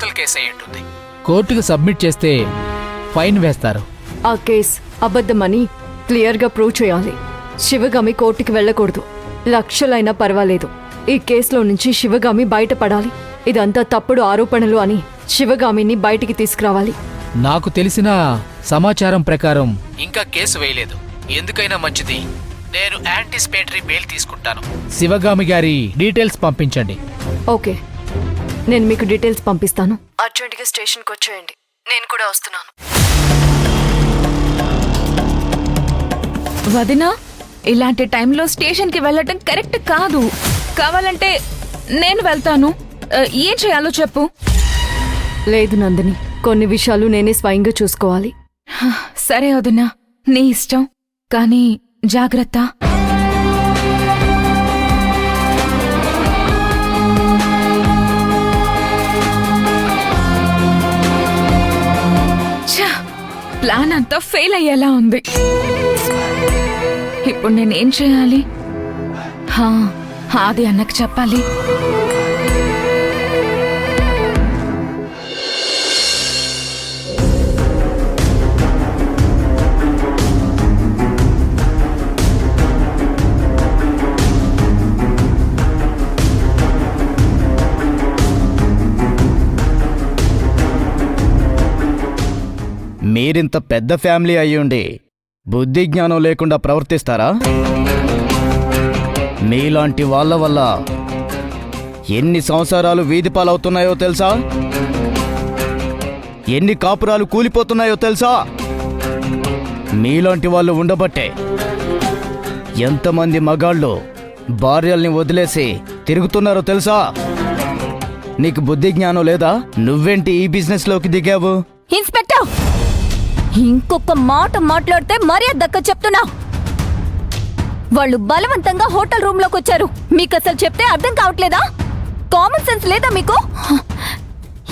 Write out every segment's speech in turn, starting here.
అసలు కేసు అయి ఉంటుంది. కోర్టుకు సబ్మిట్ చేస్తే ఫైన్ వేస్తారు. ఆ కేస్ అబద్ధమని క్లియర్గా ప్రూవ్ చేయాలి. శివగామి కోర్టుకి వెళ్ళకూడదు. లక్షలైనా పర్వాలేదు, ఈ కేసులో నుంచి శివగామి బయటపడాలి. ఇదంతా తప్పుడు ఆరోపణలు అని శివగామిని బయటికి తీసుకురావాలి. నాకు తెలిసిన సమాచారం ప్రకారం ఇంకా కేసు వేయలేదు. ఎందుకైనా మంచిది, నేను యాంటిసిపేటరీ బెయిల్ తీసుకుంటాను. శివగామి గారి డీటెయిల్స్ పంపించండి. ఓకే, నేను మీకు డీటెయిల్స్ పంపిస్తాను. అర్జెంట్గా స్టేషన్కి వచ్చేయండి, నేను కూడా వస్తున్నాను. వదినా, ఇలాంటి టైంలో స్టేషన్కి వెళ్ళటం కరెక్ట్ కాదు. కావాలంటే నేను వెళ్తాను. ఏం చేయాలో చెప్పు. లేదు నందిని, కొన్ని విషయాలు నేనే స్వయంగా చూసుకోవాలి. సరే వదినా, నీ ఇష్టం, కానీ జాగ్రత్త. ప్లాన్ అంతా ఫెయిల్ అయ్యేలా ఉంది. ఇప్పుడు నేనేం చేయాలి? ఆది అన్నకు చెప్పాలి. మీరింత పెద్ద ఫ్యామిలీ అయ్యుండి బుద్ధి జ్ఞానం లేకుండా ప్రవర్తిస్తారా? మీలాంటి వాళ్ళ వల్ల ఎన్ని సంసారాలు వీధి పాలవుతున్నాయో తెలుసా? ఎన్ని కాపురాలు కూలిపోతున్నాయో తెలుసా? మీలాంటి వాళ్ళు ఉండబట్టే ఎంతమంది మగాళ్ళు భార్యల్ని వదిలేసి తిరుగుతున్నారో తెలుసా? నీకు బుద్ధి జ్ఞానం లేదా? నువ్వేంటి ఈ బిజినెస్లోకి దిగావు? ఇన్స్పెక్టర్, ఇంకొక మాట మాట్లాడితే మర్యాద దక్క చెప్తున్నా. వాళ్ళు బలవంతంగా హోటల్ రూమ్ లోకి వచ్చారు. మీకు అసలు చెప్తే అర్థం కావట్లేదా? కామన్ సెన్స్ లేదా మీకు?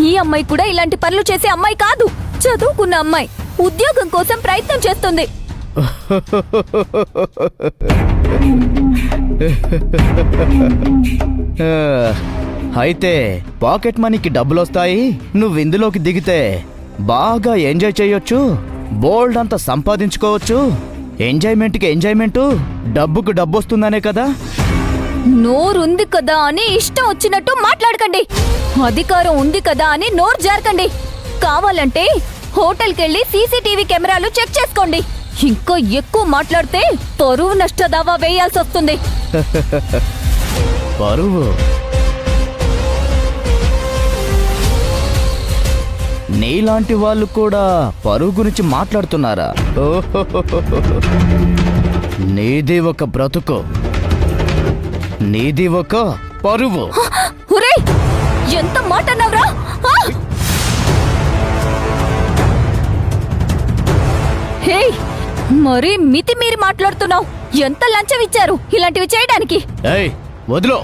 ఈ అమ్మాయి కూడా ఇలాంటి పనులు చేసే అమ్మాయి కాదు, చదువుకున్న అమ్మాయి. ఉద్యోగం కోసం ప్రయత్నం చేస్తుంది. అయితే పాకెట్ మనీకి డబ్బులొస్తాయి, నువ్వు ఇందులోకి దిగితే బాగా ఎంజాయ్ చేయొచ్చు, బోల్డ్ అంతా సంపాదించుకోవచ్చు. ఎంజాయ్మెంట్కి ఎంజాయ్మెంటు, డబ్బుకు డబ్బు వస్తుందనే కదా. నోరుంది కదా అని ఇష్టం వచ్చినట్టు మాట్లాడకండి. అధికారం ఉంది కదా అని నోరు జారకండి. కావాలంటే హోటల్కెళ్ళి సీసీటీవీ కెమెరాలు చెక్ చేసుకోండి. ఇంకా ఎక్కువ మాట్లాడితే పరువు నష్ట దావా వేయాల్సి వస్తుంది. పరువు? నీలాంటి వాళ్ళు కూడా పరువు గురించి మాట్లాడుతున్నారా? నీది ఒక బ్రతుకు, నీది ఒక పరువు. ఒరేయ్, ఎంత మాట అన్నావురా? హే, మరీ మితిమీరి మాట్లాడుతున్నావు. ఎంత లంచం ఇచ్చారు ఇలాంటివి చేయడానికి? ఏయ్ వదిలో,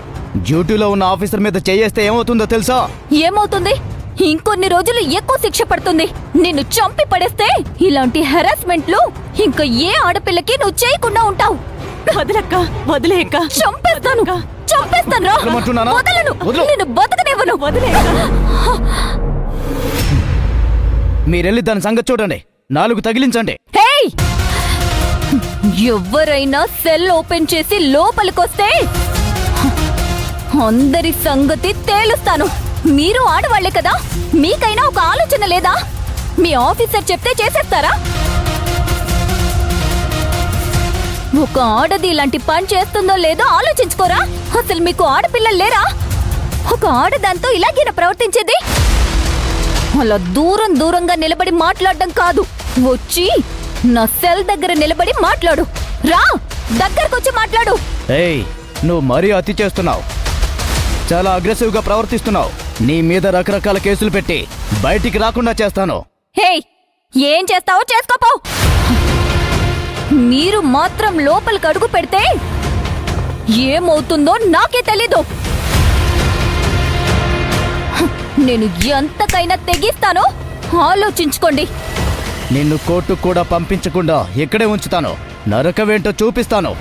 డ్యూటీలో ఉన్న ఆఫీసర్ మీద చేయేస్తే ఏమవుతుందో తెలుసా? ఏమవుతుంది? ఇంకొన్ని రోజులు ఎక్కువ శిక్ష పడుతుంది. నిన్ను చంపి పడేస్తే ఇలాంటి హెరాస్మెంట్లు ఇంకా ఏ ఆడపిల్లకి నువ్వు చేయకుండా ఉంటావు. వదిలక్క, వదిలేక చంపేస్తాను, చంపేస్తాను రా. వదలను, నిన్ను బతకనివ్వను. మీరెళ్ళి దాని సంగతి చూడండి, 4 తగిలించండి. హేయ్, ఎవరైనా సెల్ ఓపెన్ చేసి లోపలికొస్తే అందరి సంగతి తేలుస్తాను. మీరు ఆడవాళ్లే కదా, మీకైనా ఒక ఆలోచన లేదా? మీ ఆఫీసర్ చెప్తే చేసేస్తారా? ఒక ఆడది ఇలాంటి పని చేస్తుందో లేదో ఆలోచించుకోరా? అసలు మీకు ఆడపిల్లలు లేరా? ఒక ఆడదాంతో ఇలాగేనా ప్రవర్తించేది? అలా దూరంగా నిలబడి మాట్లాడడం కాదు, వచ్చి నా సెల్ దగ్గర నిలబడి మాట్లాడు. రా, దగ్గరకొచ్చి మాట్లాడు. ఏయ్, నువ్వు మరీ అతి చేస్తున్నావు, చాలా అగ్రెసివ్గా ప్రవర్తిస్తున్నావు. నీ మీద రకరకాల కేసులు పెట్టి బయటికి రాకుండా చేస్తాను. హే, ఏం చేస్తావో చేసుకోపో. మీరు మాత్రం లోపలికి అడుగు పెడితే ఏమవుతుందో నాకే తెలీదు. నేను ఎంతకైనా తెగిస్తానో ఆలోచించుకోండి. నిన్ను కోర్టుకు కూడా పంపించకుండా ఇక్కడే ఉంచుతాను. నరకవేంటో చూపిస్తాను.